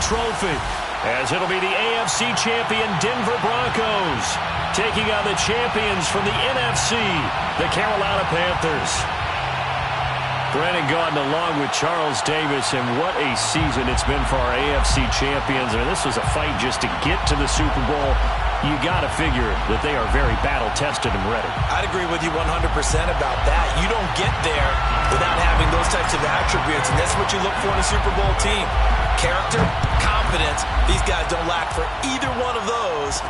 trophy, as it'll be the AFC champion Denver Broncos taking on the champions from the NFC, the Carolina Panthers. Brandon Gaudin along with Charles Davis, and what a season it's been for our AFC champions. I mean, this was a fight just to get to the Super Bowl. You got to figure that they are very battle-tested and ready. I'd agree with you 100% about that. You don't get there without having those types of attributes, and that's what you look for in a Super Bowl team. Character, confidence. These guys don't lack for either one of those.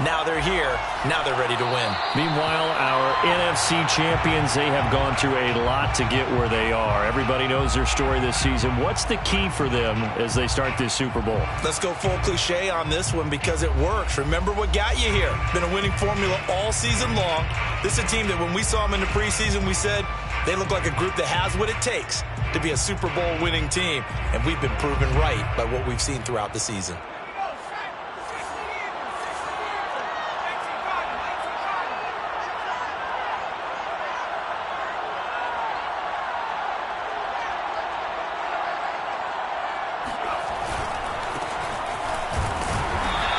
Now they're here. Now they're ready to win. Meanwhile, our NFC champions, they have gone through a lot to get where they are. Everybody knows their story this season. What's the key for them as they start this Super Bowl? Let's go full cliche on this one because it works. Remember what got you here. Been a winning formula all season long. This is a team that when we saw them in the preseason, we said they look like a group that has what it takes to be a Super Bowl winning team. And we've been proven right by what we've seen throughout the season.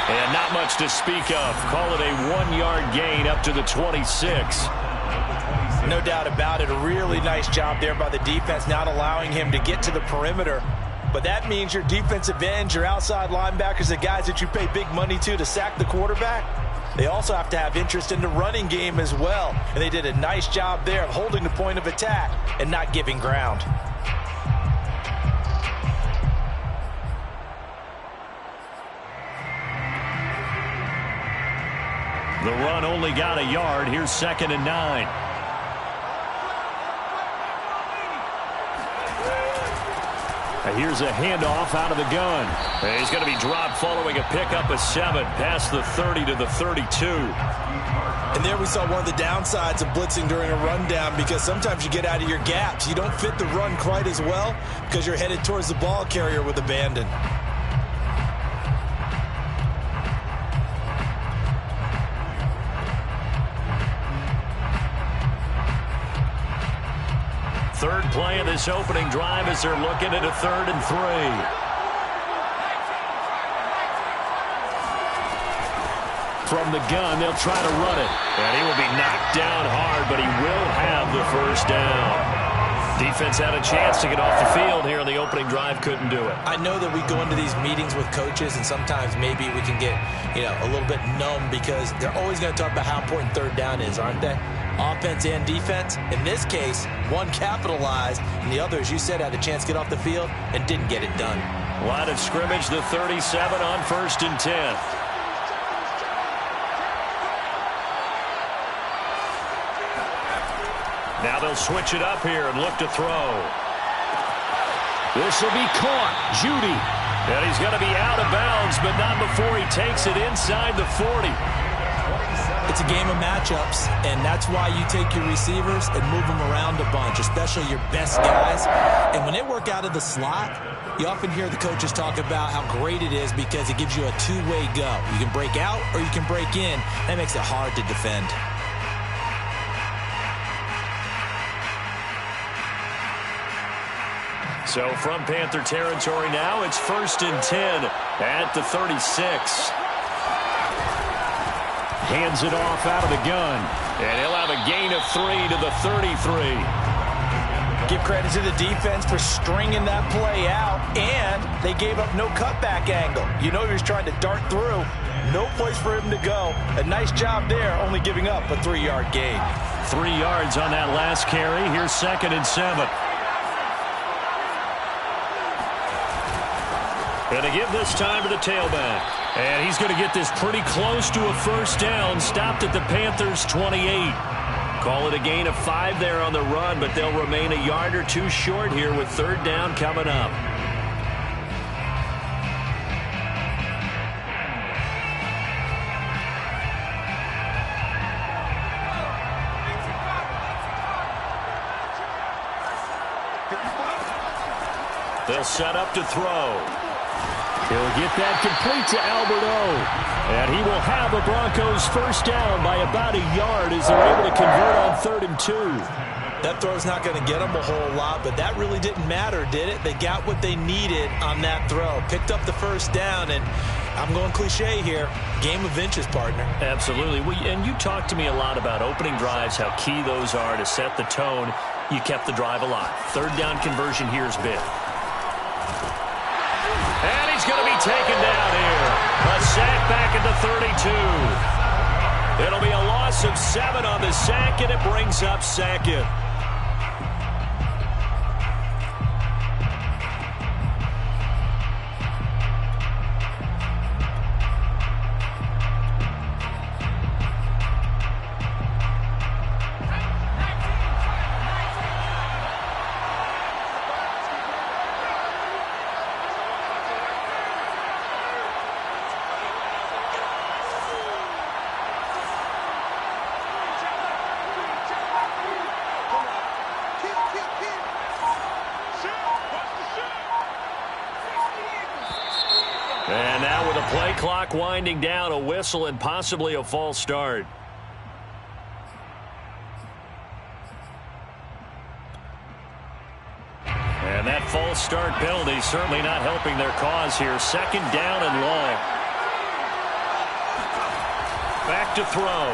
And not much to speak of. Call it a 1-yard gain up to the 26. No doubt about it. A really nice job there by the defense, not allowing him to get to the perimeter. But that means your defensive ends, your outside linebackers, the guys that you pay big money to sack the quarterback, they also have to have interest in the running game as well. And they did a nice job there of holding the point of attack and not giving ground. The run only got a yard. Here's 2nd and 9. Here's a handoff out of the gun. He's going to be dropped following a pickup of 7 past the 30 to the 32. And there we saw one of the downsides of blitzing during a rundown, because sometimes you get out of your gaps. You don't fit the run quite as well because you're headed towards the ball carrier with abandon. Third play of this opening drive as they're looking at a 3rd and 3. From the gun, they'll try to run it. And he will be knocked down hard, but he will have the first down. Defense had a chance to get off the field here in the opening drive, couldn't do it. I know that we go into these meetings with coaches, and sometimes maybe we can get, a little bit numb because they're always going to talk about how important 3rd down is, aren't they? Offense and defense. In this case, one capitalized, and the other, as you said, had a chance to get off the field and didn't get it done. Line of scrimmage, the 37 on 1st and 10. Now they'll switch it up here and look to throw. This will be caught. Judy. And he's going to be out of bounds, but not before he takes it inside the 40. It's a game of matchups, and that's why you take your receivers and move them around a bunch, especially your best guys. And when they work out of the slot, you often hear the coaches talk about how great it is because it gives you a two-way go. You can break out or you can break in. That makes it hard to defend. So from Panther territory now, it's 1st and 10 at the 36. Hands it off out of the gun. And he'll have a gain of 3 to the 33. Give credit to the defense for stringing that play out, and they gave up no cutback angle. You know he was trying to dart through. No place for him to go. A nice job there, only giving up a 3-yard gain. 3 yards on that last carry. Here's 2nd and 7. And to give this time to the tailback. And he's going to get this pretty close to a first down. Stopped at the Panthers' 28. Call it a gain of 5 there on the run, but they'll remain a yard or 2 short here with 3rd down coming up. They'll set up to throw. He'll get that complete to Albert O. And he will have the Broncos first down by about a yard as they're able to convert on 3rd and 2. That throw's not going to get them a whole lot, but that really didn't matter, did it? They got what they needed on that throw. Picked up the first down, and I'm going cliche here. Game of inches, partner. Absolutely. And you talked to me a lot about opening drives, how key those are to set the tone. You kept the drive alive. Third down conversion here is big. And he's going to be taken down here. A sack back at the 32. It'll be a loss of 7 on the sack, and it brings up second. And now with the play clock winding down, a whistle and possibly a false start. And that false start penalty certainly not helping their cause here. Second down and long. Back to throw.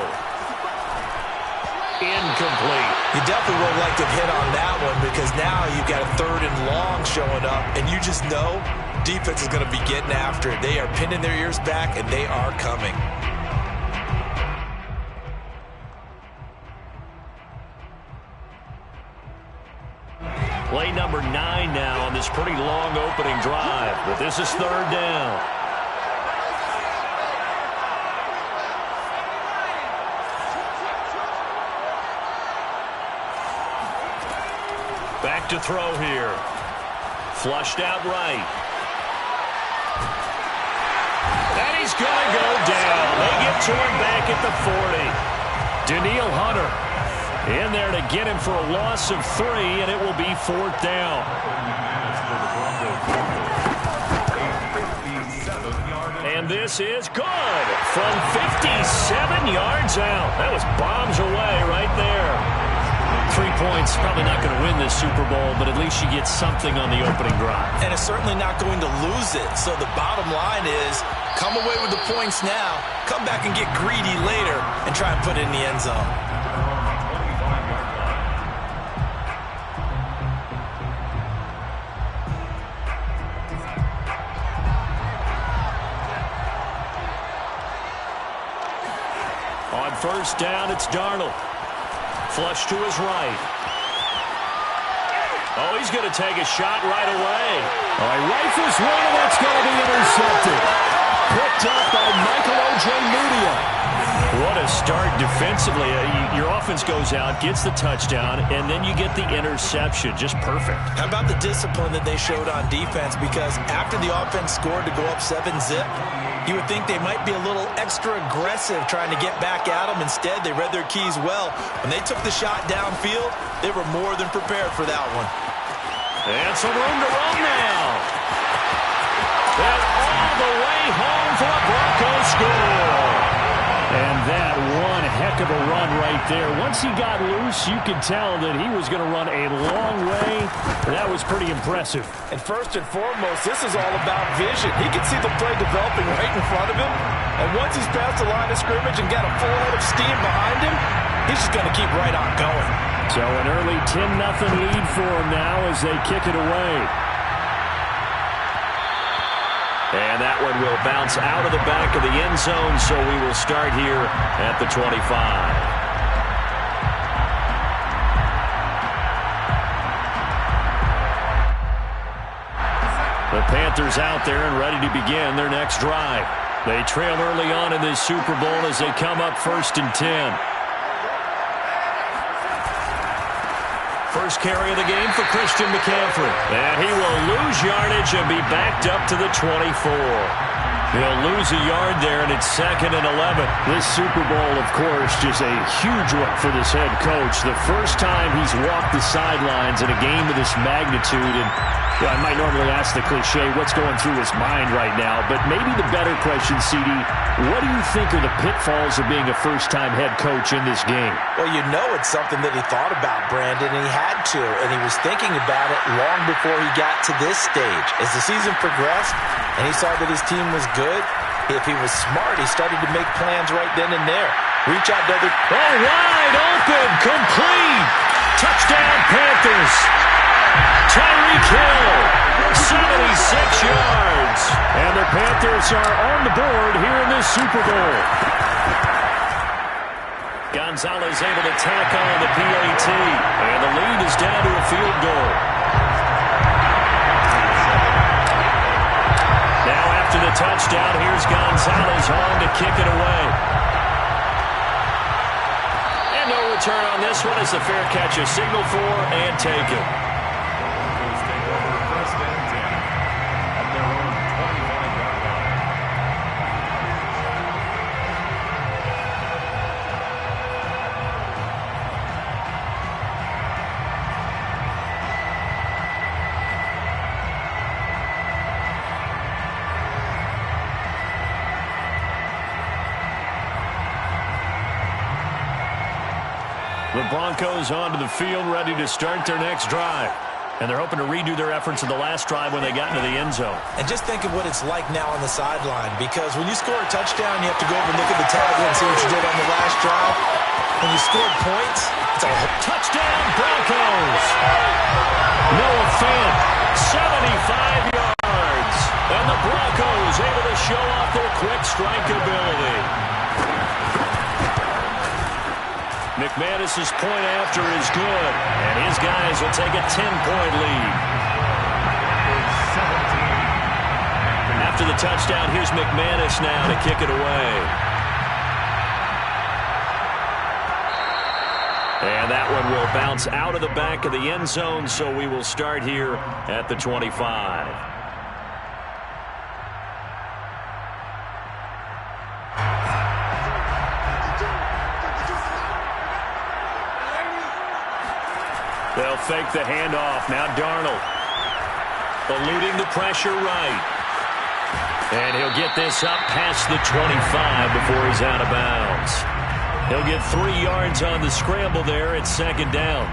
Incomplete. You definitely would like to hit on that one because now you've got a third and long showing up, and you just know defense is going to be getting after it. They are pinning their ears back, and they are coming. Play number 9 now on this pretty long opening drive, but this is third down. Back to throw here. Flushed out right. And he's going to go down. They get to him back at the 40. Danielle Hunter in there to get him for a loss of 3, and it will be 4th down. And this is good from 57 yards out. That was bombs away right there. 3 points, probably not going to win this Super Bowl, but at least you get something on the opening drive. And it's certainly not going to lose it. So the bottom line is, come away with the points now, come back and get greedy later, and try and put it in the end zone. On first down, it's Darnold. Flush to his right. Oh, he's going to take a shot right away. All right, rifles one, and that's going to be intercepted. Picked up by Michael Ojemudia. What a start defensively. Your offense goes out, gets the touchdown, and then you get the interception. Just perfect. How about the discipline that they showed on defense? Because after the offense scored to go up 7-zip, you would think they might be a little extra aggressive trying to get back at them. Instead, they read their keys well. When they took the shot downfield, they were more than prepared for that one. And some room to run now. And all the way home for a Broncos score. And that one heck of a run right there. Once he got loose, you could tell that he was going to run a long way. That was pretty impressive. And first and foremost, this is all about vision. He can see the play developing right in front of him. And once he's past the line of scrimmage and got a full head of steam behind him, he's just going to keep right on going. So an early 10-0 lead for him now as they kick it away. And that one will bounce out of the back of the end zone, so we will start here at the 25. The Panthers out there and ready to begin their next drive. They trail early on in this Super Bowl as they come up 1st and 10. First carry of the game for Christian McCaffrey. And he will lose yardage and be backed up to the 24. He'll lose a yard there, and it's 2nd and 11. This Super Bowl, of course, just a huge one for this head coach. The first time he's walked the sidelines in a game of this magnitude. And I might normally ask the cliche, what's going through his mind right now? But maybe the better question, CD, what do you think are the pitfalls of being a first-time head coach in this game? Well, you know it's something that he thought about, Brandon, and he had to. And he was thinking about it long before he got to this stage. As the season progressed and he saw that his team was good, if he was smart, he started to make plans right then and there. Reach out to other... Oh, wide open, complete. Touchdown, Panthers. Tyreek Hill, 76 yards. And the Panthers are on the board here in this Super Bowl. Gonzalez able to tack on the PAT. And the lead is down to a field goal. Now after the touchdown, here's Gonzalez on to kick it away. And no return on this one as the fair catch is signaled for and taken. The Broncos onto the field, ready to start their next drive. And they're hoping to redo their efforts in the last drive when they got into the end zone. And just think of what it's like now on the sideline, because when you score a touchdown, you have to go over and look at the tally and see what you did on the last drive. When you scored points, it's a touchdown Broncos. Noah Fant, 75 yards. And the Broncos able to show off their quick strike ability. McManus's point after is good, and his guys will take a 10-point lead. After the touchdown, here's McManus now to kick it away. And that one will bounce out of the back of the end zone, so we will start here at the 25. They'll fake the handoff. Now Darnold eluding the pressure right. And he'll get this up past the 25 before he's out of bounds. He'll get 3 yards on the scramble there at 2nd down.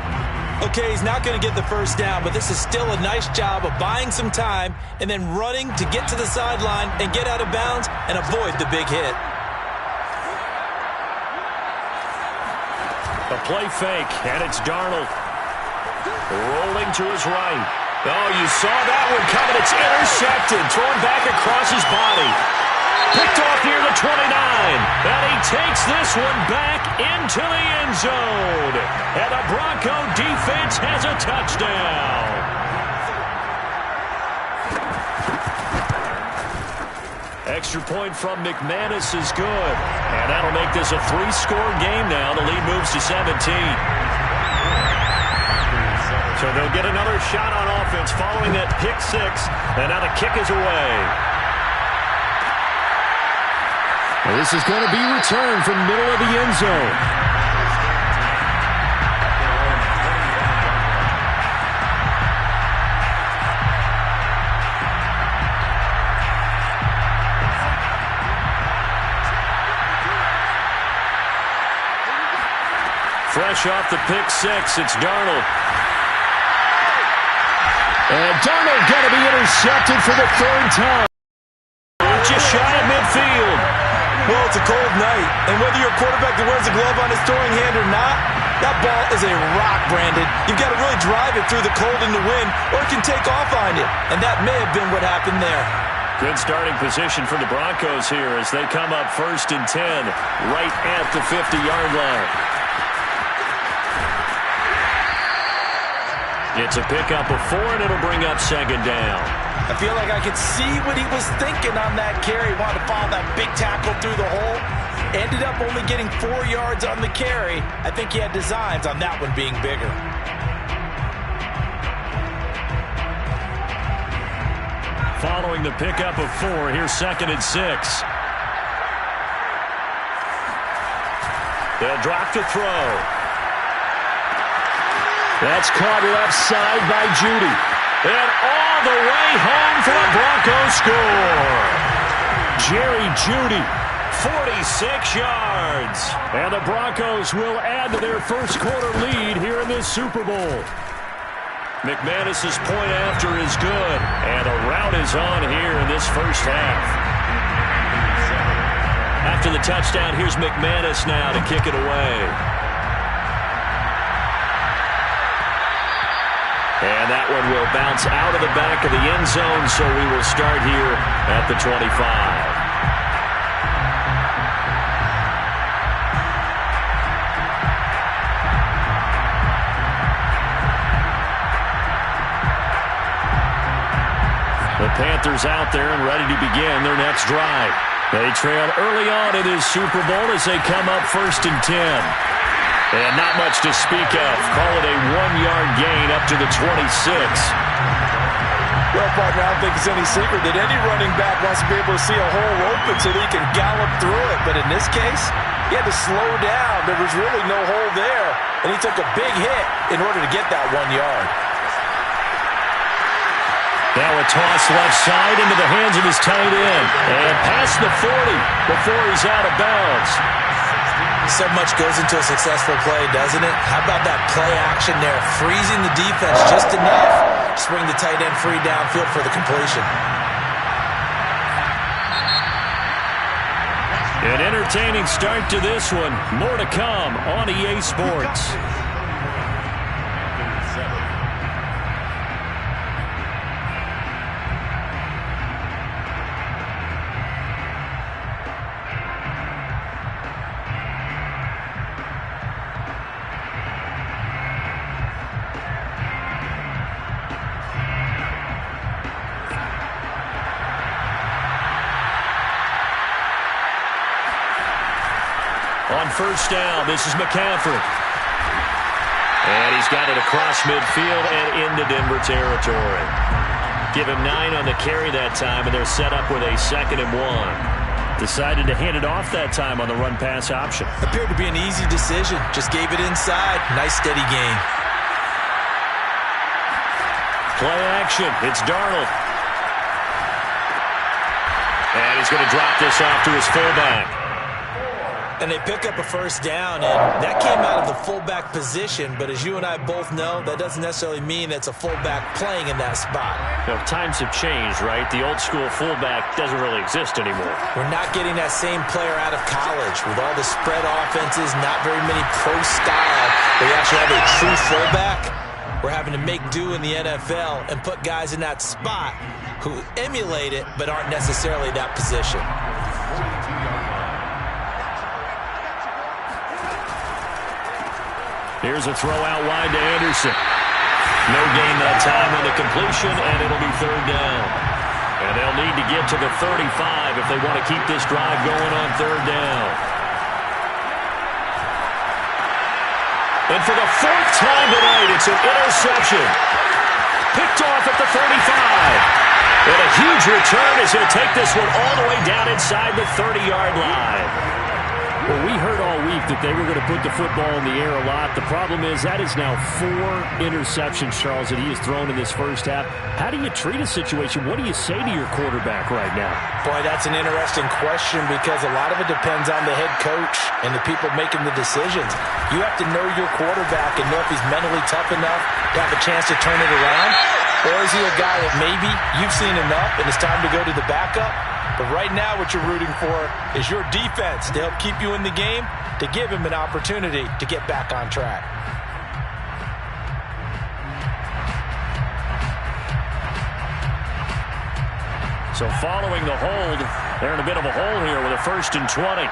Okay, he's not going to get the first down, but this is still a nice job of buying some time and then running to get to the sideline and get out of bounds and avoid the big hit. A play fake, and it's Darnold. Rolling to his right. Oh, you saw that one coming. It's intercepted. Thrown back across his body. Picked off near the 29. And he takes this one back into the end zone. And the Bronco defense has a touchdown. Extra point from McManus is good. And that'll make this a 3-score game now. The lead moves to 17. So they'll get another shot on offense following that pick 6. And now the kick is away. Well, this is going to be returned from the middle of the end zone. Fresh off the pick 6, it's Darnold. And Darnold going to be intercepted for the 3rd time. Just shy of midfield. Well, it's a cold night, and whether you're a quarterback that wears a glove on his throwing hand or not, that ball is a rock, Brandon. You've got to really drive it through the cold and the wind, or it can take off on you, and that may have been what happened there. Good starting position for the Broncos here as they come up 1st and 10, right at the 50-yard line. It's a pickup of 4, and it'll bring up 2nd down. I feel like I could see what he was thinking on that carry. Wanted to follow that big tackle through the hole. Ended up only getting 4 yards on the carry. I think he had designs on that one being bigger. following the pickup of 4. Here's 2nd and 6. They'll drop to throw. That's caught left side by Jeudy. And all the way home for a Broncos score. Jerry Jeudy, 46 yards. And the Broncos will add to their first quarter lead here in this Super Bowl. McManus's point after is good. And a rout is on here in this first half. After the touchdown, here's McManus now to kick it away. And that one will bounce out of the back of the end zone, so we will start here at the 25. The Panthers out there and ready to begin their next drive. They trail early on in this Super Bowl as they come up 1st and 10. And not much to speak of. Call it a 1-yard gain up to the 26. Well, partner, I don't think it's any secret that any running back wants to be able to see a hole open so that he can gallop through it. But in this case, he had to slow down. There was really no hole there. And he took a big hit in order to get that 1 yard. Now a toss left side into the hands of his tight end. And past the 40 before he's out of bounds. So much goes into a successful play, doesn't it? How about that play action there? Freezing the defense just enough to swing the tight end free downfield for the completion. An entertaining start to this one. More to come on EA Sports. On first down, this is McCaffrey. And he's got it across midfield and into Denver territory. Give him 9 on the carry that time, and they're set up with a 2nd and 1. Decided to hand it off that time on the run-pass option. Appeared to be an easy decision. Just gave it inside. Nice steady gain. Play action. It's Darnold. And he's going to drop this off to his fullback. And they pick up a first down, and that came out of the fullback position. But as you and I both know, that doesn't necessarily mean it's a fullback playing in that spot. You know, times have changed, right? The old school fullback doesn't really exist anymore. We're not getting that same player out of college. With all the spread offenses, not very many pro style, where you actually have a true fullback. We're having to make do in the NFL and put guys in that spot who emulate it but aren't necessarily that position. Here's a throw out wide to Anderson. No gain that time on the completion, and it'll be 3rd down. And they'll need to get to the 35 if they want to keep this drive going on 3rd down. And for the 4th time tonight, it's an interception. Picked off at the 35. And a huge return as he'll take this one all the way down inside the 30-yard line. Well, we heard all week that they were going to put the football in the air a lot. The problem is that is now 4 interceptions, Charles, that he has thrown in this first half. How do you treat a situation? What do you say to your quarterback right now? Boy, that's an interesting question because a lot of it depends on the head coach and the people making the decisions. You have to know your quarterback and know if he's mentally tough enough to have a chance to turn it around. Or is he a guy that maybe you've seen enough and it's time to go to the backup? But right now what you're rooting for is your defense to help keep you in the game, to give him an opportunity to get back on track. So following the hold, they're in a bit of a hole here with a 1st and 20.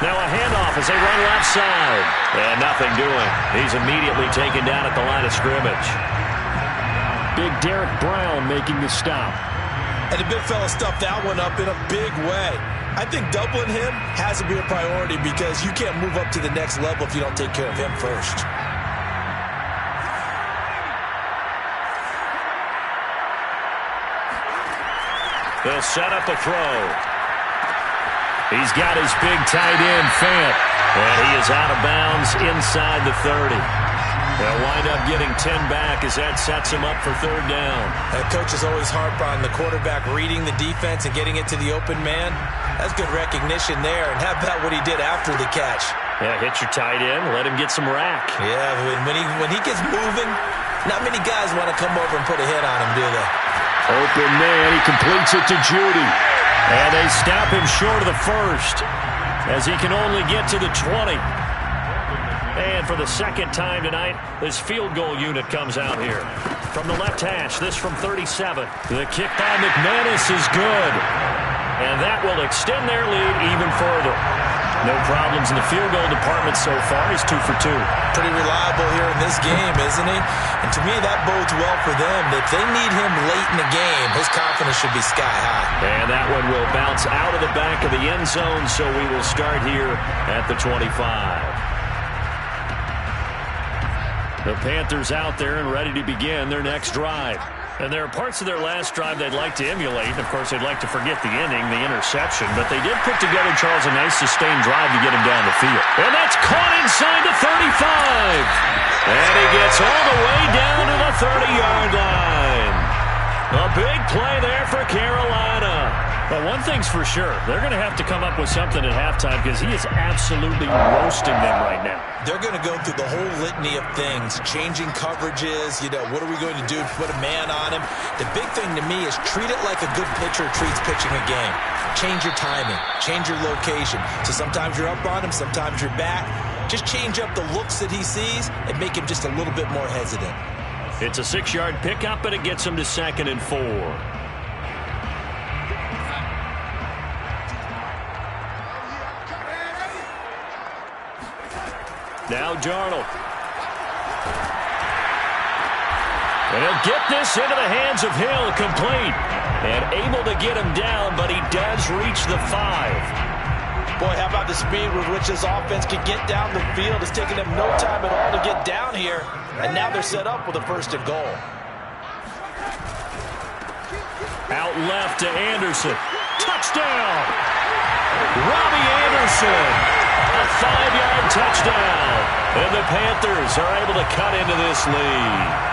Now a handoff as they run left side. And nothing doing. He's immediately taken down at the line of scrimmage. Big Derek Brown making the stop. And the big fella stuffed that one up in a big way. I think doubling him has to be a priority because you can't move up to the next level if you don't take care of him first. They'll set up a throw. He's got his big tight end, Fant. And he is out of bounds inside the 30. They'll wind up getting 10 back as that sets him up for third down. That coach is always harp on the quarterback reading the defense and getting it to the open man. That's good recognition there. And how about what he did after the catch? Yeah, hit your tight end, let him get some rack. Yeah, when he gets moving, not many guys want to come over and put a hit on him, do they? Open man, he completes it to Judy. And they stop him short of the first as he can only get to the 20. And for the second time tonight, this field goal unit comes out here. From the left hash, this from 37. The kick by McManus is good. And that will extend their lead even further. No problems in the field goal department so far. He's 2 for 2. Pretty reliable here in this game, isn't he? And to me, that bodes well for them. If they need him late in the game, his confidence should be sky high. And that one will bounce out of the back of the end zone, so we will start here at the 25. The Panthers out there and ready to begin their next drive. And there are parts of their last drive they'd like to emulate. Of course, they'd like to forget the inning, the interception. But they did put together, Charles, a nice sustained drive to get him down the field. And that's caught inside the 35. And he gets all the way down to the 30-yard line. A big play there for Carolina. But one thing's for sure, they're going to have to come up with something at halftime because he is absolutely roasting them right now. They're going to go through the whole litany of things, changing coverages, what are we going to do to put a man on him? The big thing to me is treat it like a good pitcher treats pitching a game. Change your timing, change your location. So sometimes you're up on him, sometimes you're back. Just change up the looks that he sees and make him just a little bit more hesitant. It's a 6-yard pickup, and it gets him to 2nd and 4. Now Darnold. And he'll get this into the hands of Hill, complete. And able to get him down, but he does reach the 5. Boy, how about the speed with which this offense can get down the field? It's taking them no time at all to get down here. And now they're set up with a 1st and goal. Out left to Anderson. Touchdown! Robbie Anderson. A 5-yard touchdown. And the Panthers are able to cut into this lead.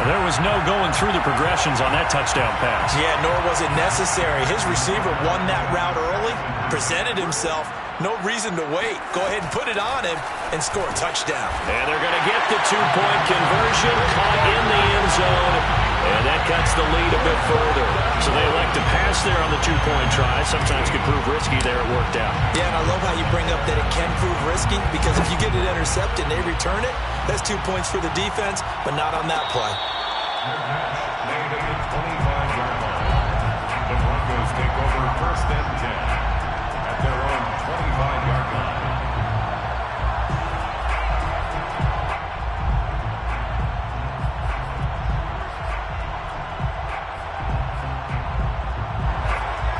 There was no going through the progressions on that touchdown pass. Yeah, nor was it necessary. His receiver won that route early, presented himself. No reason to wait. Go ahead and put it on him and score a touchdown. And they're going to get the 2-point conversion, caught in the end zone. And that cuts the lead a bit further. So they elect to pass there on the 2-point try. Sometimes could prove risky. There it worked out. Yeah, and I love how you bring up that it can prove risky because if you get it intercepted and they return it, that's 2 points for the defense, but not on that play. Made at the 25-yard line. The Broncos take over 1st and 10 at their own 25-yard line.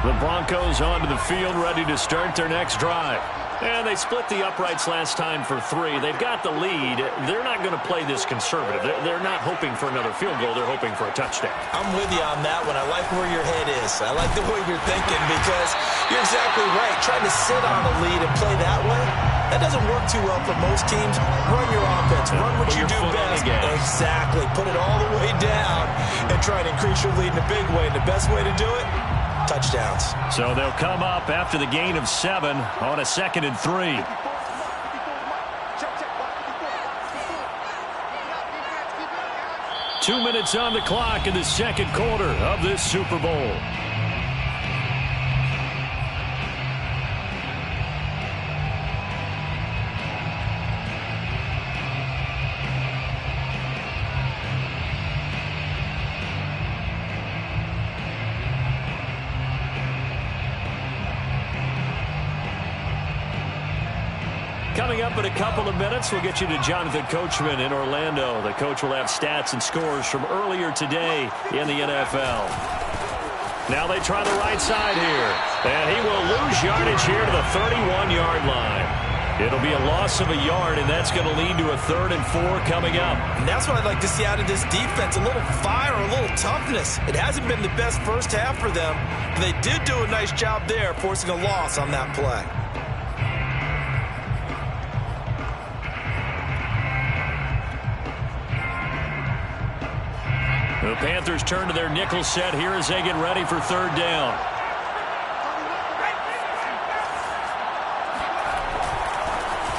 The Broncos onto the field, ready to start their next drive. And they split the uprights last time for 3. They've got the lead. They're not going to play this conservative. They're not hoping for another field goal. They're hoping for a touchdown. I'm with you on that one. I like where your head is. I like the way you're thinking because you're exactly right. Trying to sit on a lead and play that way, that doesn't work too well for most teams. Run your offense. Run what you do best. Exactly. Put it all the way down and try to increase your lead in a big way. And the best way to do it, touchdowns. So they'll come up after the gain of 7 on a 2nd and 3. Two minutes on the clock in the second quarter of this Super Bowl. Coming up in a couple of minutes, we'll get you to Jonathan Coachman in Orlando. The coach will have stats and scores from earlier today in the NFL. Now they try the right side here. And he will lose yardage here to the 31-yard line. It'll be a loss of a yard, and that's going to lead to a 3rd and 4 coming up. And that's what I'd like to see out of this defense, a little fire, a little toughness. It hasn't been the best first half for them, but they did do a nice job there, forcing a loss on that play. The Panthers turn to their nickel set here as they get ready for 3rd down.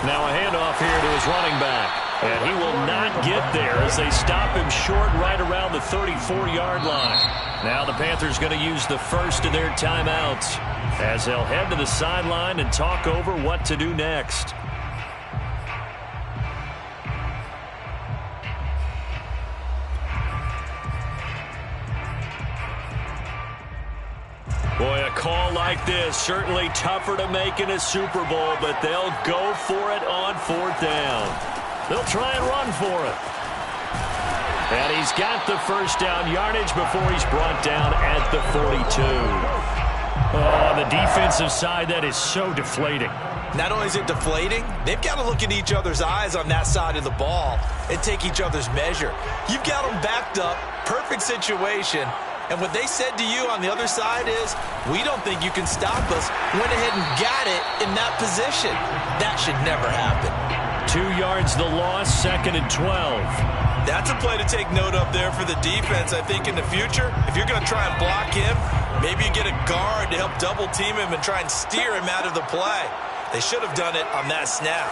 Now a handoff here to his running back. And he will not get there as they stop him short right around the 34-yard line. Now the Panthers going to use the first of their timeouts as they'll head to the sideline and talk over what to do next. Boy, a call like this, certainly tougher to make in a Super Bowl, but they'll go for it on 4th down. They'll try and run for it. And he's got the first down yardage before he's brought down at the 42. Oh, on the defensive side, that is so deflating. Not only is it deflating, they've got to look in each other's eyes on that side of the ball and take each other's measure. You've got them backed up, perfect situation. And what they said to you on the other side is, we don't think you can stop us. Went ahead and got it in that position. That should never happen. 2 yards the loss, 2nd and 12. That's a play to take note of there for the defense, I think, in the future. If you're going to try and block him, maybe you get a guard to help double team him and try and steer him out of the play. They should have done it on that snap.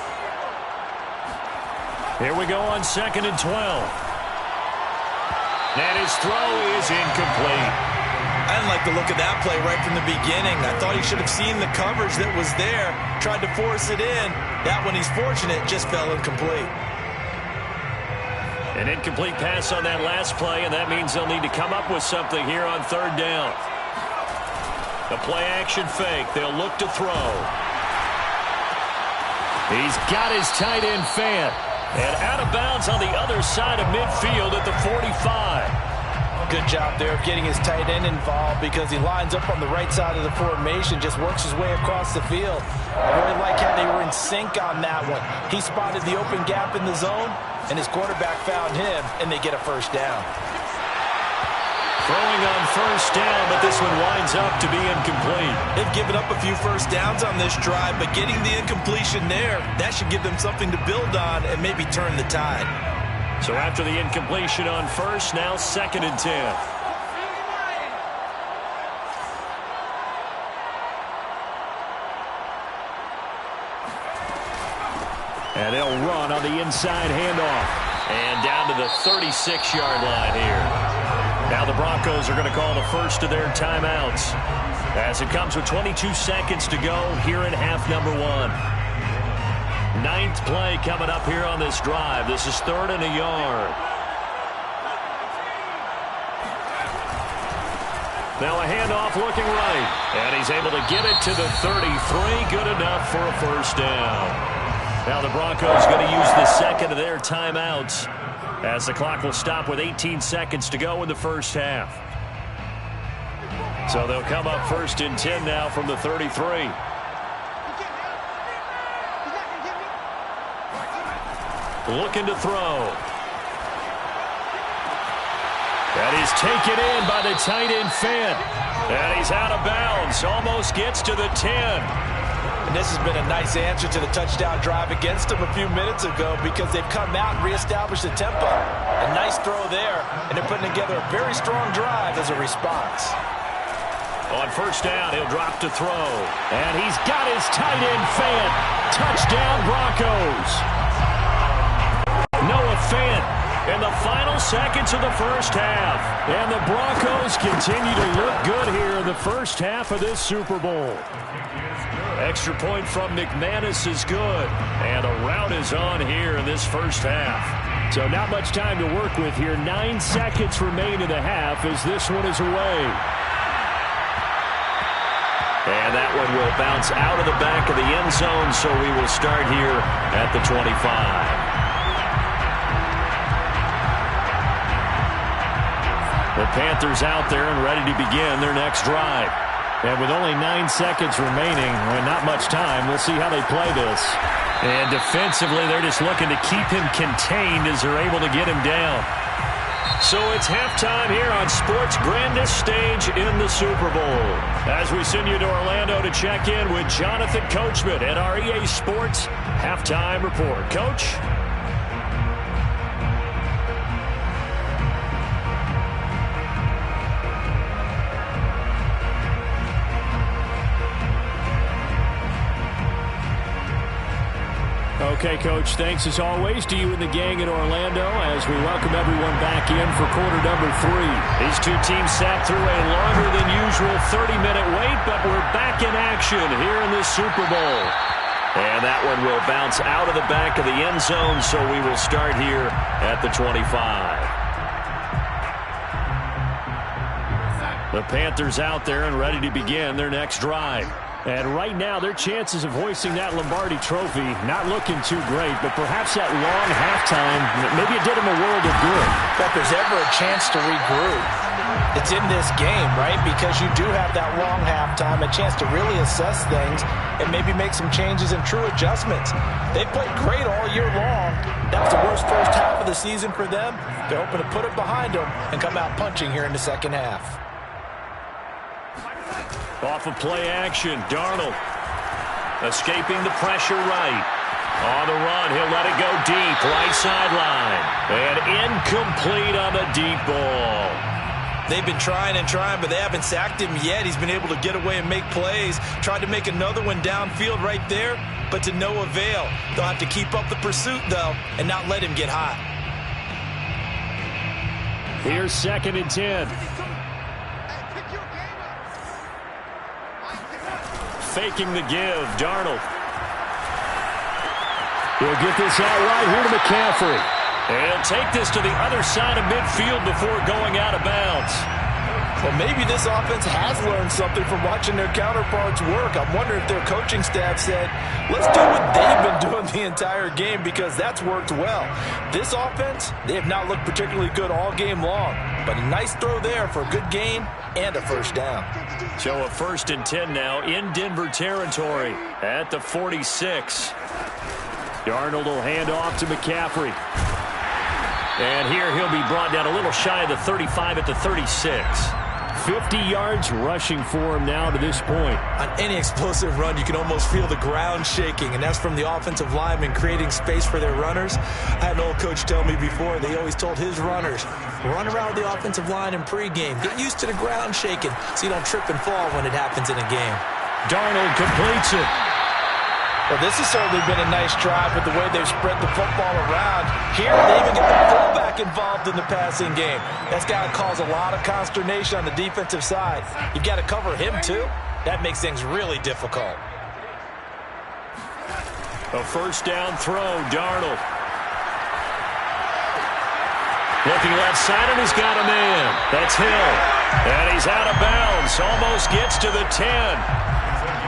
Here we go on 2nd and 12. And his throw is incomplete. I didn't like the look of that play right from the beginning. I thought he should have seen the coverage that was there, tried to force it in. That one, he's fortunate, just fell incomplete. An incomplete pass on that last play, and that means they'll need to come up with something here on 3rd down. The play-action fake. They'll look to throw. He's got his tight end Fant. And out of bounds on the other side of midfield at the 45. Good job there of getting his tight end involved because he lines up on the right side of the formation, just works his way across the field. I really like how they were in sync on that one. He spotted the open gap in the zone, and his quarterback found him, and they get a first down. Throwing on 1st down, but this one winds up to be incomplete. They've given up a few first downs on this drive, but getting the incompletion there, that should give them something to build on and maybe turn the tide. So after the incompletion on 1st, now 2nd and 10. And they'll run on the inside handoff. And down to the 36-yard line here. Now the Broncos are going to call the first of their timeouts as it comes with 22 seconds to go here in half number 1. 9th play coming up here on this drive. This is 3rd and a yard. Now a handoff looking right. And he's able to get it to the 33. Good enough for a first down. Now the Broncos going to use the second of their timeouts as the clock will stop with 18 seconds to go in the first half. So they'll come up 1st and 10 now from the 33. Looking to throw. That is taken in by the tight end Fant. And he's out of bounds. Almost gets to the 10. And this has been a nice answer to the touchdown drive against them a few minutes ago because they've come out and reestablished the tempo. A nice throw there, and they're putting together a very strong drive as a response. On 1st down, he'll drop to throw. And he's got his tight end Fant. Touchdown Broncos. Noah Fant in the final seconds of the first half. And the Broncos continue to look good here in the first half of this Super Bowl. Extra point from McManus is good. And a rout is on here in this first half. So not much time to work with here. 9 seconds remain in the half as this one is away. And that one will bounce out of the back of the end zone, so we will start here at the 25. The Panthers out there and ready to begin their next drive. And with only 9 seconds remaining, and not much time, we'll see how they play this. And defensively, they're just looking to keep him contained as they're able to get him down. So it's halftime here on sports' grandest stage in the Super Bowl. As we send you to Orlando to check in with Jonathan Coachman at our EA Sports Halftime Report. Coach? Okay, Coach, thanks as always to you and the gang in Orlando as we welcome everyone back in for quarter number 3. These two teams sat through a longer than usual 30-minute wait, but we're back in action here in this Super Bowl. And that one will bounce out of the back of the end zone, so we will start here at the 25. The Panthers out there and ready to begin their next drive. And right now, their chances of hoisting that Lombardi trophy not looking too great, but perhaps that long halftime, maybe it did them a world of good. If there's ever a chance to regroup, it's in this game, right? Because you do have that long halftime, a chance to really assess things and maybe make some changes and true adjustments. They played great all year long. That was the worst first half of the season for them. They're hoping to put it behind them and come out punching here in the second half. Off of play action, Darnold escaping the pressure right. On the run, he'll let it go deep, right sideline. And incomplete on the deep ball. They've been trying and trying, but they haven't sacked him yet. He's been able to get away and make plays. Tried to make another one downfield right there, but to no avail. They'll have to keep up the pursuit, though, and not let him get hot. Here's 2nd and 10. Faking the give, Darnold. He'll get this out right here to McCaffrey. And he'll take this to the other side of midfield before going out of bounds. Well, maybe this offense has learned something from watching their counterparts work. I wonder if their coaching staff said, let's do what they've been doing the entire game because that's worked well. This offense, they have not looked particularly good all game long. But a nice throw there for a good gain and a first down. So a 1st and 10 now in Denver territory at the 46. Darnold will hand off to McCaffrey. And here he'll be brought down a little shy of the 35 at the 36. 50 yards rushing for him now to this point. On any explosive run, you can almost feel the ground shaking, and that's from the offensive linemen creating space for their runners. I had an old coach tell me before, they always told his runners, run around the offensive line in pregame. Get used to the ground shaking so you don't trip and fall when it happens in a game. Darnold completes it. Well, this has certainly been a nice drive with the way they've spread the football around. Here, they even get the fullback involved in the passing game. That's got to cause a lot of consternation on the defensive side. You've got to cover him, too. That makes things really difficult. A first down throw, Darnold. Looking left side, and he's got a man. That's Hill. And he's out of bounds. Almost gets to the 10.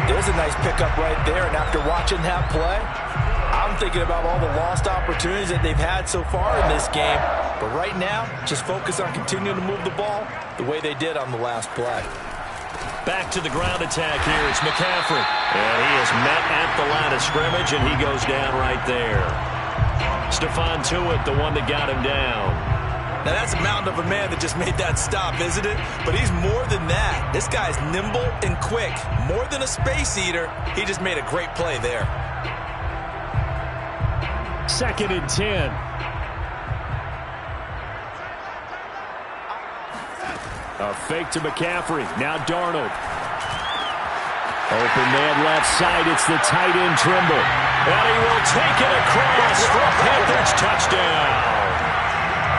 There's a nice pickup right there, and after watching that play, I'm thinking about all the lost opportunities that they've had so far in this game. But right now, just focus on continuing to move the ball the way they did on the last play. Back to the ground attack here. It's McCaffrey. And he is met at the line of scrimmage, and he goes down right there. Stephon Tuitt, the one that got him down. Now, that's a mountain of a man that just made that stop, isn't it? But he's more than that. This guy's nimble and quick. More than a space eater, he just made a great play there. 2nd and 10. A fake to McCaffrey. Now Darnold. Open man left side. It's the tight end Trimble. And he will take it across for a Panthers touchdown.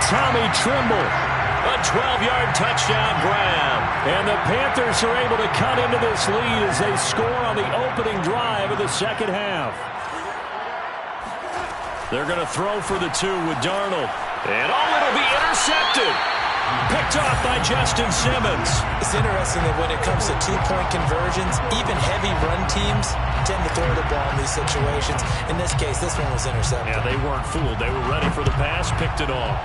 Tommy Trimble, a 12-yard touchdown grab. And the Panthers are able to cut into this lead as they score on the opening drive of the second half. They're going to throw for the 2 with Darnold. And it'll be intercepted. Picked off by Justin Simmons. It's interesting that when it comes to two-point conversions, even heavy run teams tend to throw the ball in these situations. In this case, this one was intercepted. Yeah, they weren't fooled. They were ready for the pass, picked it off.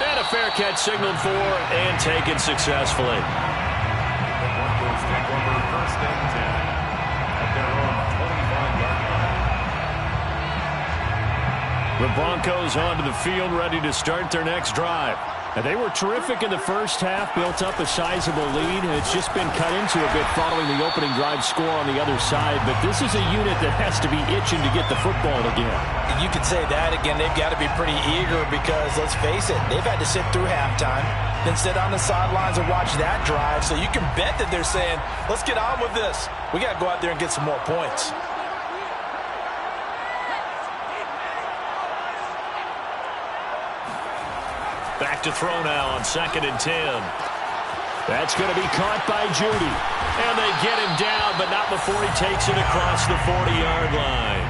And a fair catch signaled for and taken successfully. The Broncos take over first and 10 at their own 25-yard line. The Broncos onto the field, ready to start their next drive. And they were terrific in the first half, built up a sizable lead. It's just been cut into a bit following the opening drive score on the other side. But this is a unit that has to be itching to get the football again. You could say that again. They've got to be pretty eager because, let's face it, they've had to sit through halftime, then sit on the sidelines and watch that drive. So you can bet that they're saying, let's get on with this. We got to go out there and get some more points. Back to throw now on 2nd and 10. That's going to be caught by Jeudy. And they get him down, but not before he takes it across the 40-yard line.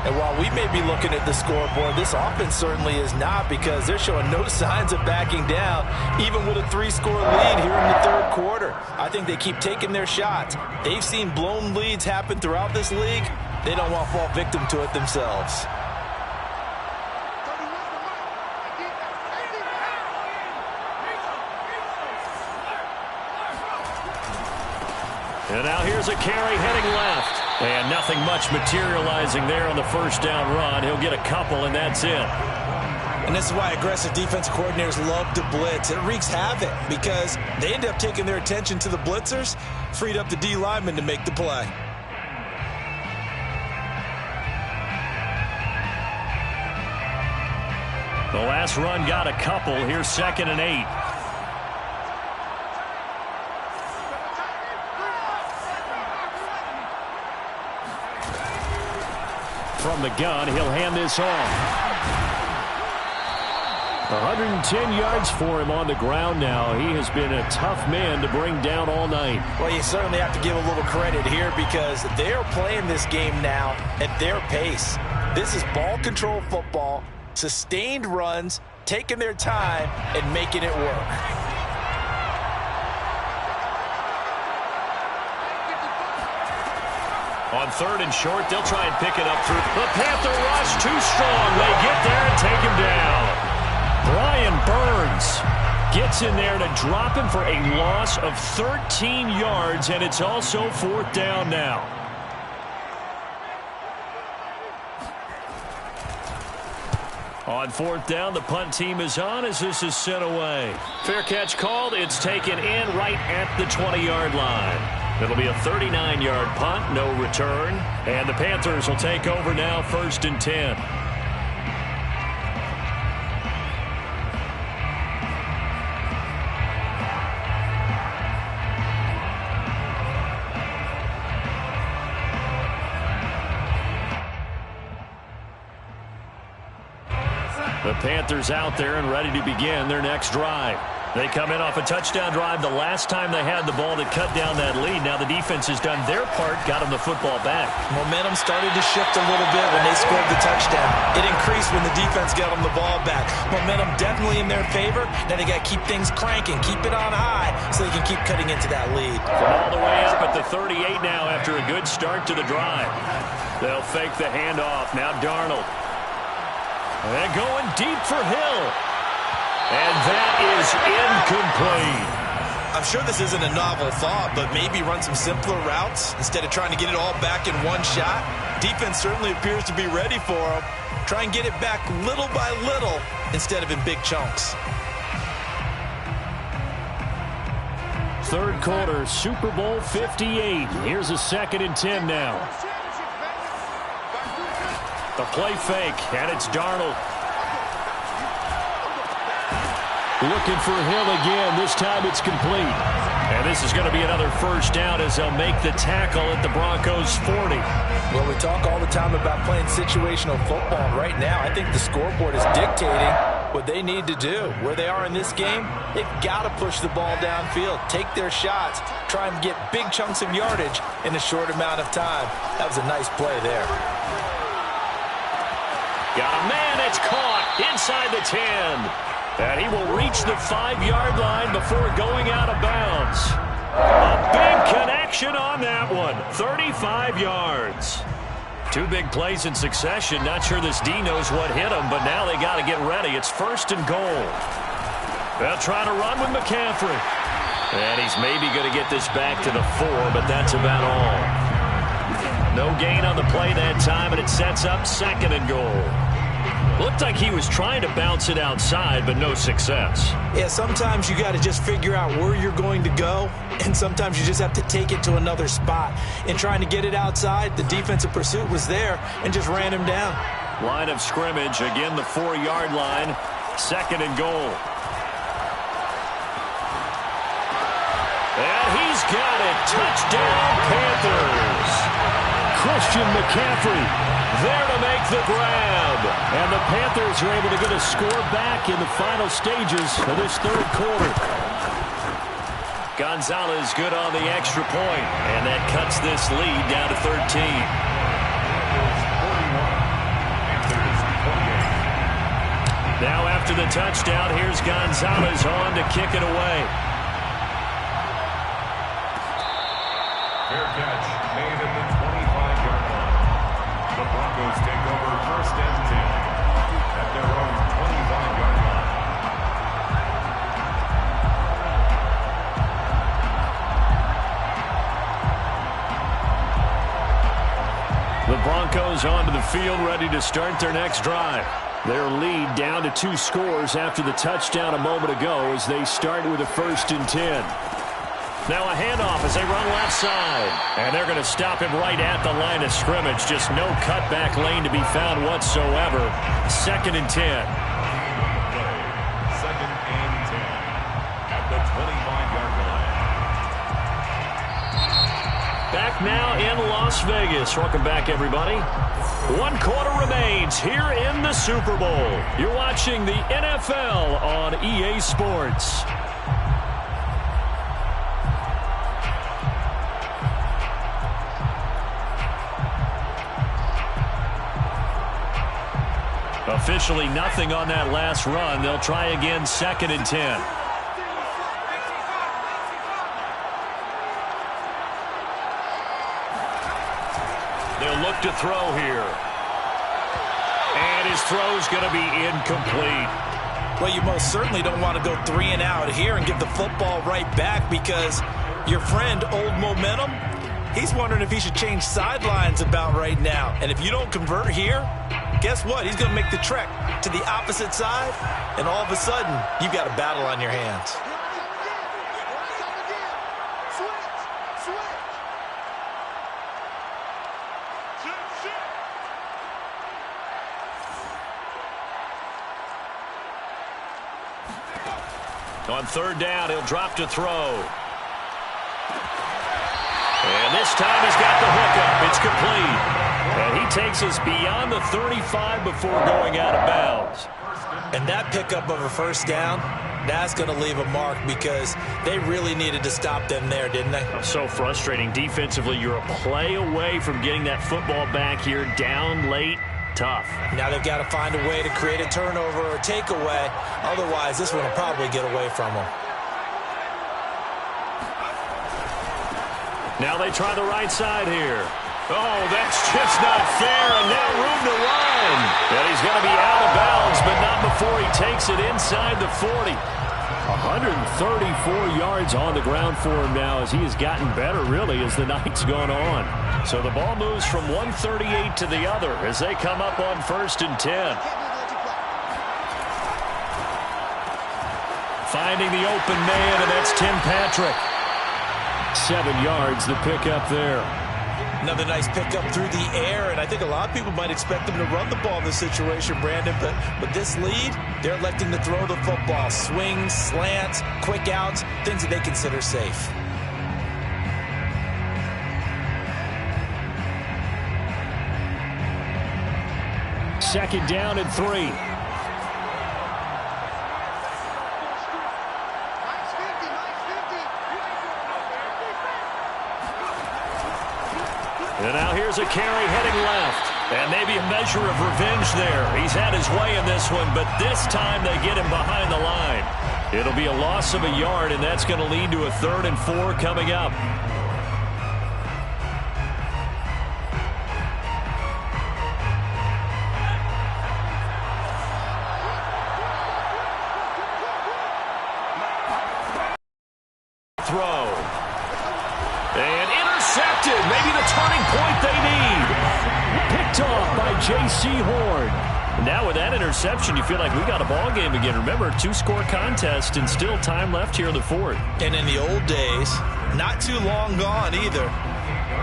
And while we may be looking at the scoreboard, this offense certainly is not, because they're showing no signs of backing down, even with a 3-score lead here in the third quarter. I think they keep taking their shots. They've seen blown leads happen throughout this league. They don't want to fall victim to it themselves. And now here's a carry heading left. And nothing much materializing there on the first down run. He'll get a couple, and that's it. And this is why aggressive defense coordinators love to blitz. It wreaks havoc because they end up taking their attention to the blitzers, freed up the D lineman to make the play. The last run got a couple. Here's 2nd and 8. From the gun, he'll hand this off. 110 yards for him on the ground now. He has been a tough man to bring down all night. Well, you certainly have to give a little credit here because they're playing this game now at their pace. This is ball control football, sustained runs, taking their time, and making it work. On 3rd and short, they'll try and pick it up through. The Panther rush too strong. They get there and take him down. Brian Burns gets in there to drop him for a loss of 13 yards, and it's also 4th down now. On 4th down, the punt team is on as this is sent away. Fair catch called. It's taken in right at the 20-yard line. It'll be a 39-yard punt, no return. And the Panthers will take over now, 1st and 10. The Panthers out there and ready to begin their next drive. They come in off a touchdown drive the last time they had the ball to cut down that lead. Now the defense has done their part, got them the football back. Momentum started to shift a little bit when they scored the touchdown. It increased when the defense got them the ball back. Momentum definitely in their favor. Now they got to keep things cranking, keep it on high so they can keep cutting into that lead. From all the way up at the 38 now after a good start to the drive. They'll fake the handoff. Now Darnold. And going deep for Hill. And that is incomplete. I'm sure this isn't a novel thought, but maybe run some simpler routes instead of trying to get it all back in one shot. Defense certainly appears to be ready for them. Try and get it back little by little instead of in big chunks. Third quarter, Super Bowl 58. Here's a 2nd and 10 now. The play fake, and it's Darnold. Looking for Hill again. This time it's complete. And this is going to be another first down as they'll make the tackle at the Broncos 40. Well, we talk all the time about playing situational football. And right now, I think the scoreboard is dictating what they need to do. Where they are in this game, they've got to push the ball downfield, take their shots, try and get big chunks of yardage in a short amount of time. That was a nice play there. Got a man, it's caught inside the 10. And he will reach the 5-yard line before going out of bounds. A big connection on that one. 35 yards. 2 big plays in succession. Not sure this D knows what hit him, but now they got to get ready. It's 1st and goal. They'll try to run with McCaffrey. And he's maybe going to get this back to the 4, but that's about all. No gain on the play that time, and it sets up 2nd and goal. Looked like he was trying to bounce it outside, but no success. Yeah, sometimes you got to just figure out where you're going to go, and sometimes you just have to take it to another spot. In trying to get it outside, the defensive pursuit was there and just ran him down. Line of scrimmage, again the 4-yard line, 2nd and goal. And he's got it. Touchdown, Panthers. Christian McCaffrey there to make the grab. And the Panthers are able to get a score back in the final stages of this 3rd quarter. Gonzalez good on the extra point, and that cuts this lead down to 13. Now after the touchdown, here's Gonzalez on to kick it away. Fair catch made at the 25-yard line. The Broncos take over 1st and 10 at their own 25-yard line. The Broncos onto the field, ready to start their next drive. Their lead down to 2 scores after the touchdown a moment ago as they start with a 1st and 10. Now a handoff as they run left side. And they're going to stop him right at the line of scrimmage. Just no cutback lane to be found whatsoever. 2nd and 10. 2nd and 10 at the 25-yard line. Back now in Las Vegas. Welcome back, everybody. 1 quarter remains here in the Super Bowl. You're watching the NFL on EA Sports. Officially nothing on that last run. They'll try again 2nd and 10. They'll look to throw here. And his throw's going to be incomplete. Well, you most certainly don't want to go 3 and out here and give the football right back because your friend, Old Momentum, he's wondering if he should change sidelines about right now. And if you don't convert here, guess what? He's going to make the trek to the opposite side, and all of a sudden, you've got a battle on your hands. On 3rd down, he'll drop to throw. And this time he's got the hookup. It's complete. And he takes us beyond the 35 before going out of bounds. And that pickup of a 1st down, that's going to leave a mark because they really needed to stop them there, didn't they? So frustrating. Defensively, you're a play away from getting that football back here down late. Tough. Now they've got to find a way to create a turnover or takeaway. Otherwise, this one will probably get away from them. Now they try the right side here. Oh, that's just not fair, and now room to run. And he's going to be out of bounds, but not before he takes it inside the 40. 134 yards on the ground for him now as he has gotten better, really, as the night's gone on. So the ball moves from 138 to the other as they come up on 1st and 10. Finding the open man, and that's Tim Patrick. 7 yards, the pickup there. Another nice pickup through the air, and I think a lot of people might expect them to run the ball in this situation, Brandon, but with this lead, they're electing to throw the football. Swings, slants, quick outs, things that they consider safe. Second down and 3. And now here's a carry heading left. And maybe a measure of revenge there. He's had his way in this one, but this time they get him behind the line. It'll be a loss of a yard, and that's going to lead to a 3rd and 4 coming up. Throw. And intercepted. Maybe the turning point they need. Picked off by J.C. Horn. Now with that interception, you feel like we got a ball game again. Remember, 2-score contest and still time left here in the 4th. And in the old days, not too long gone either.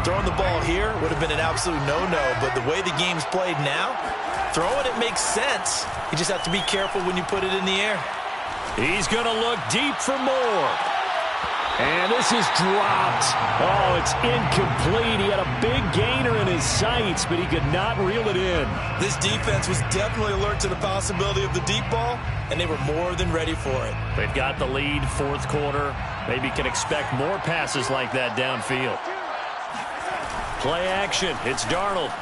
Throwing the ball here would have been an absolute no-no, but the way the game's played now, throwing it makes sense. You just have to be careful when you put it in the air. He's going to look deep for more. And this is dropped. Oh, it's incomplete. He had a big gainer in his sights, but he could not reel it in. This defense was definitely alert to the possibility of the deep ball, and they were more than ready for it. They've got the lead, 4th quarter. Maybe can expect more passes like that downfield. Play action. It's Darnold.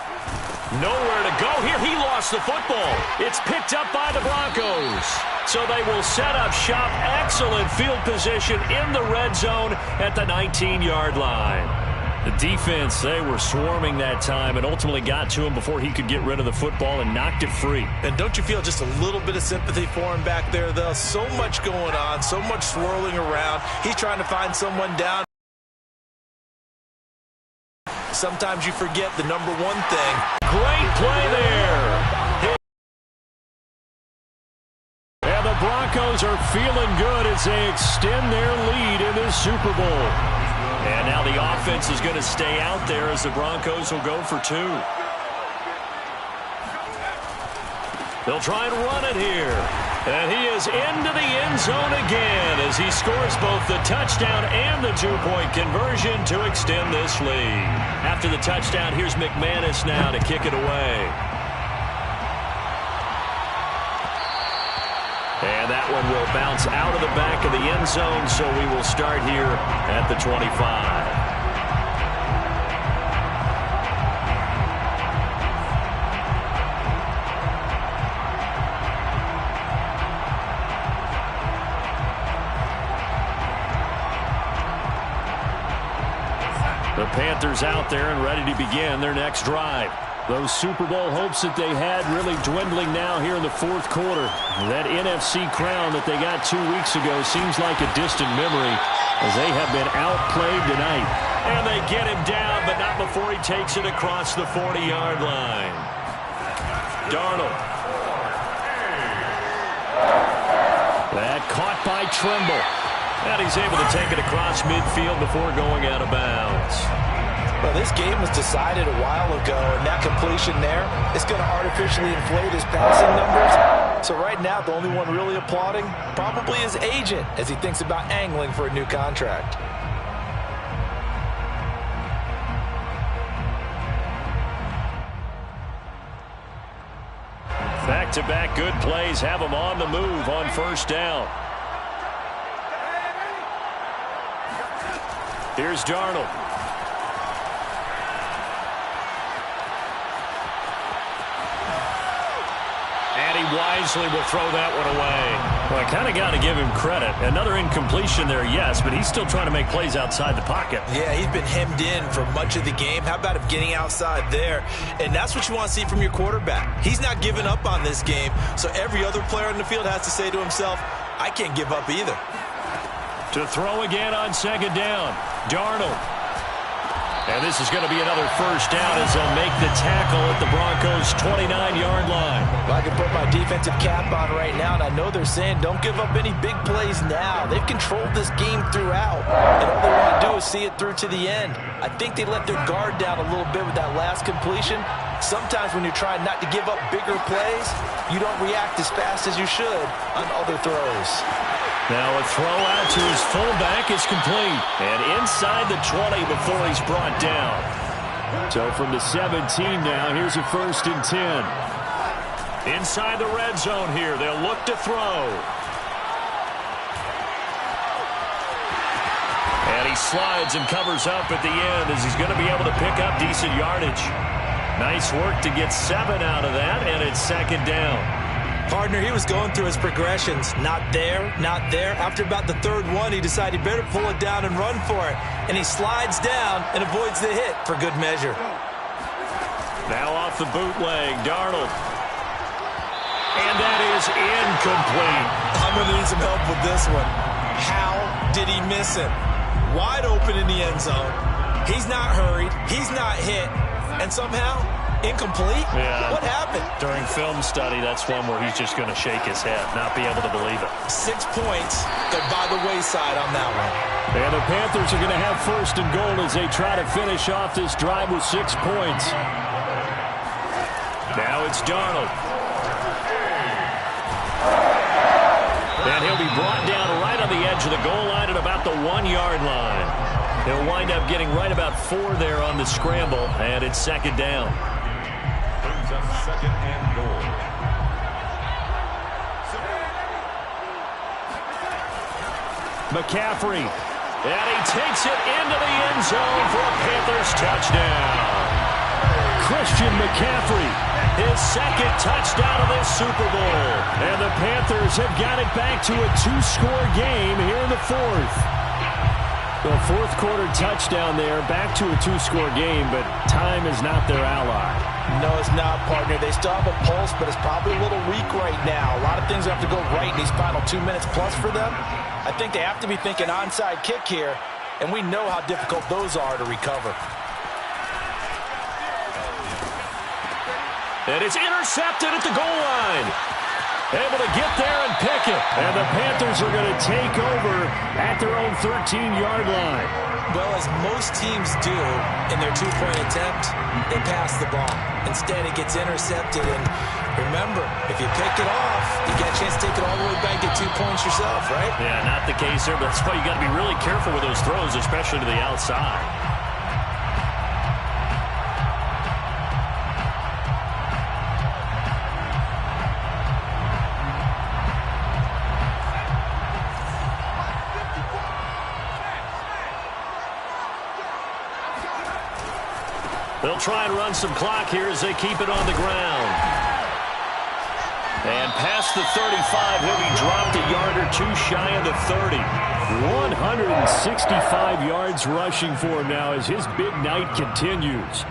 Nowhere to go here. He lost the football. It's picked up by the Broncos. So they will set up shop. Excellent field position in the red zone at the 19-yard line. The defense, they were swarming that time and ultimately got to him before he could get rid of the football and knocked it free. And don't you feel just a little bit of sympathy for him back there, though? So much going on, so much swirling around. He's trying to find someone down. Sometimes you forget the number one thing. Great play there. And the Broncos are feeling good as they extend their lead in this Super Bowl. And now the offense is going to stay out there as the Broncos will go for 2. They'll try and run it here. And he is into the end zone again as he scores both the touchdown and the 2-point conversion to extend this lead. After the touchdown, here's McManus now to kick it away. And that one will bounce out of the back of the end zone, so we will start here at the 25. The Panthers out there and ready to begin their next drive. Those Super Bowl hopes that they had really dwindling now here in the 4th quarter. That NFC crown that they got 2 weeks ago seems like a distant memory as they have been outplayed tonight. And they get him down, but not before he takes it across the 40-yard line. Darnold. That caught by Tremble. And he's able to take it across midfield before going out of bounds. Well, this game was decided a while ago, and that completion there is going to artificially inflate his passing numbers. So right now, the only one really applauding probably his agent as he thinks about angling for a new contract. Back-to-back good plays have him on the move on 1st down. Here's Darnold. And he wisely will throw that one away. Well, I kind of got to give him credit. Another incompletion there, yes, but he's still trying to make plays outside the pocket. Yeah, he's been hemmed in for much of the game. How about him getting outside there? And that's what you want to see from your quarterback. He's not giving up on this game, so every other player in the field has to say to himself, I can't give up either. To throw again on 2nd down, Darnold. And this is going to be another 1st down as they'll make the tackle at the Broncos' 29-yard line. Well, I can put my defensive cap on right now, and I know they're saying don't give up any big plays now. They've controlled this game throughout, and all they want to do is see it through to the end. I think they let their guard down a little bit with that last completion. Sometimes when you're trying not to give up bigger plays, you don't react as fast as you should on other throws. Now a throw out to his fullback is complete. And inside the 20 before he's brought down. So from the 17 now, here's a 1st and 10. Inside the red zone here, they'll look to throw. And he slides and covers up at the end as he's going to be able to pick up decent yardage. Nice work to get 7 out of that, and it's second down. Partner, he was going through his progressions. Not there, not there. After about the third one, he decided he better pull it down and run for it. And he slides down and avoids the hit for good measure. Now off the bootleg, Darnold. And that is incomplete. I'm going to need some help with this one. How did he miss him? Wide open in the end zone. He's not hurried. He's not hit. And somehow, incomplete? Yeah. What happened? During film study, that's one where he's just going to shake his head, not be able to believe it. 6 points go by the wayside on that one. And the Panthers are going to have first and goal as they try to finish off this drive with 6 points. Now it's Darnold. And he'll be brought down right on the edge of the goal line at about the 1-yard line. He'll wind up getting right about 4 there on the scramble, and it's second down. Brings up second and goal. McCaffrey. And he takes it into the end zone for a Panthers touchdown. Christian McCaffrey. His second touchdown of this Super Bowl. And the Panthers have got it back to a 2-score game here in the fourth. The fourth quarter touchdown there, back to a 2-score game, but time is not their ally. No, it's not, partner. They still have a pulse, but it's probably a little weak right now. A lot of things have to go right in these final 2 minutes plus for them. I think they have to be thinking onside kick here, and we know how difficult those are to recover. And it's intercepted at the goal line. Able to get there and pick it. And the Panthers are going to take over at their own 13-yard line. Well, as most teams do in their 2-point attempt, they pass the ball. Instead, it gets intercepted. And remember, if you pick it off, you get a chance to take it all the way back, get 2 points yourself, right? Yeah, not the case there, but that's why you got to be really careful with those throws, especially to the outside. They'll try and run some clock here as they keep it on the ground. And past the 35, he'll be dropped a yard or 2 shy of the 30. 165 yards rushing for him now as his big night continues.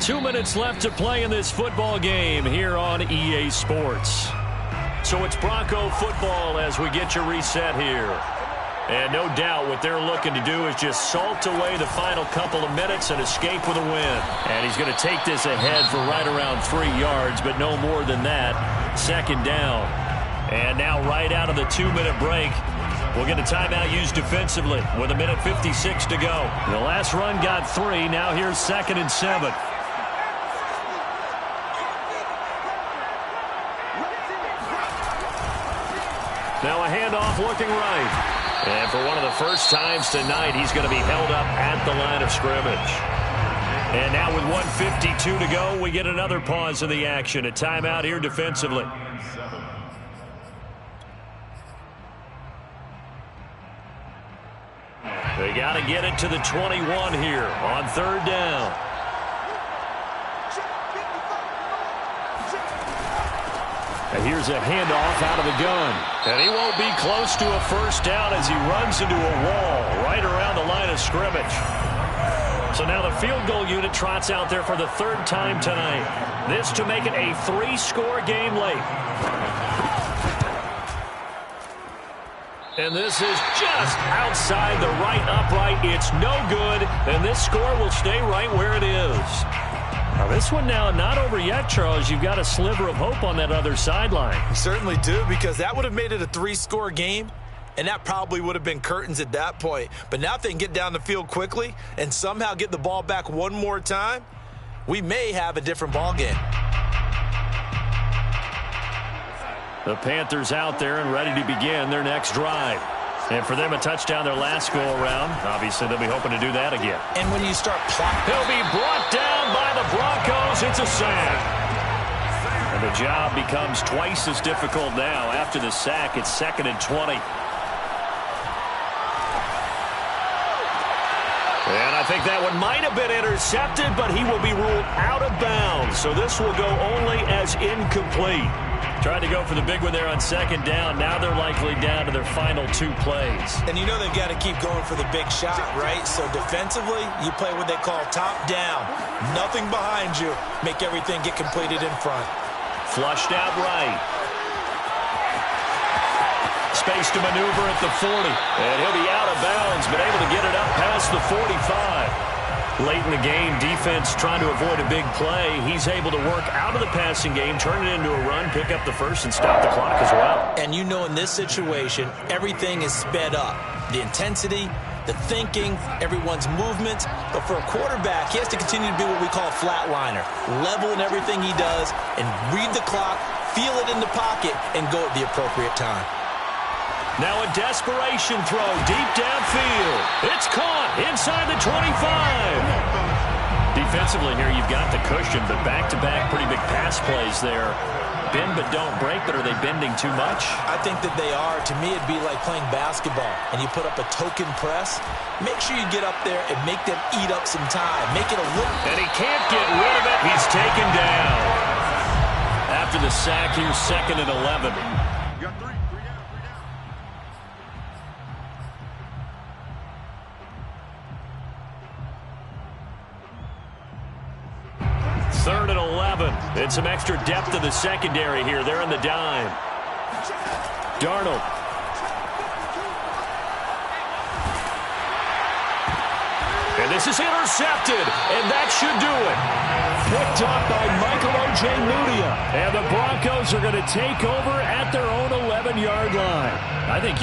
Two minutes left to play in this football game here on EA Sports. So it's Bronco football as we get you reset here. And no doubt what they're looking to do is just salt away the final couple of minutes and escape with a win. And he's going to take this ahead for right around 3 yards, but no more than that. Second down. And now right out of the 2-minute break, we'll get a timeout used defensively with 1:56 to go. The last run got 3. Now here's 2nd and 7. Now a handoff looking right. And for one of the first times tonight, he's going to be held up at the line of scrimmage. And now with 1:52 to go, we get another pause in the action. A timeout here defensively. They got to get it to the 21 here on 3rd down. And here's a handoff out of the gun. And he won't be close to a first down as he runs into a wall right around the line of scrimmage. So now the field goal unit trots out there for the 3rd time tonight. This to make it a 3-score game late. And this is just outside the right upright. It's no good, and this score will stay right where it is. Now this one now not over yet, Charles. You've got a sliver of hope on that other sideline. You certainly do, because that would have made it a 3-score game, and that probably would have been curtains at that point. But now if they can get down the field quickly and somehow get the ball back one more time, we may have a different ball game. The Panthers out there and ready to begin their next drive. And for them, a touchdown their last go-around. Obviously, they'll be hoping to do that again. And when you start plotting, he'll be brought down by the Broncos. It's a sack. And the job becomes twice as difficult now. After the sack, it's 2nd and 20. And I think that one might have been intercepted, but he will be ruled out of bounds. So this will go only as incomplete. Tried to go for the big one there on 2nd down. Now they're likely down to their final 2 plays. And you know they've got to keep going for the big shot, right? So defensively, you play what they call top down. Nothing behind you. Make everything get completed in front. Flushed out right. Space to maneuver at the 40. And he'll be out of bounds, but able to get it up past the 45. Late in the game, defense trying to avoid a big play. He's able to work out of the passing game, turn it into a run, pick up the first, and stop the clock as well. And you know in this situation, everything is sped up. The intensity, the thinking, everyone's movement. But for a quarterback, he has to continue to be what we call a flatliner. Level in everything he does and read the clock, feel it in the pocket, and go at the appropriate time. Now a desperation throw deep downfield. It's caught inside the 25. Defensively here, you've got the cushion, but back-to-back pretty big pass plays there. Bend but don't break, but are they bending too much? I think that they are. To me, it'd be like playing basketball, and you put up a token press. Make sure you get up there and make them eat up some time. Make it a little... And he can't get rid of it. He's taken down. After the sack, here's 2nd and 11. You got 3. 3rd and 11. And some extra depth in the secondary here. They're in the dime. Darnold. And this is intercepted. And that should do it. Picked up by Michael Ojemudia. And the Broncos are going to take over at their own 11-yard line. I think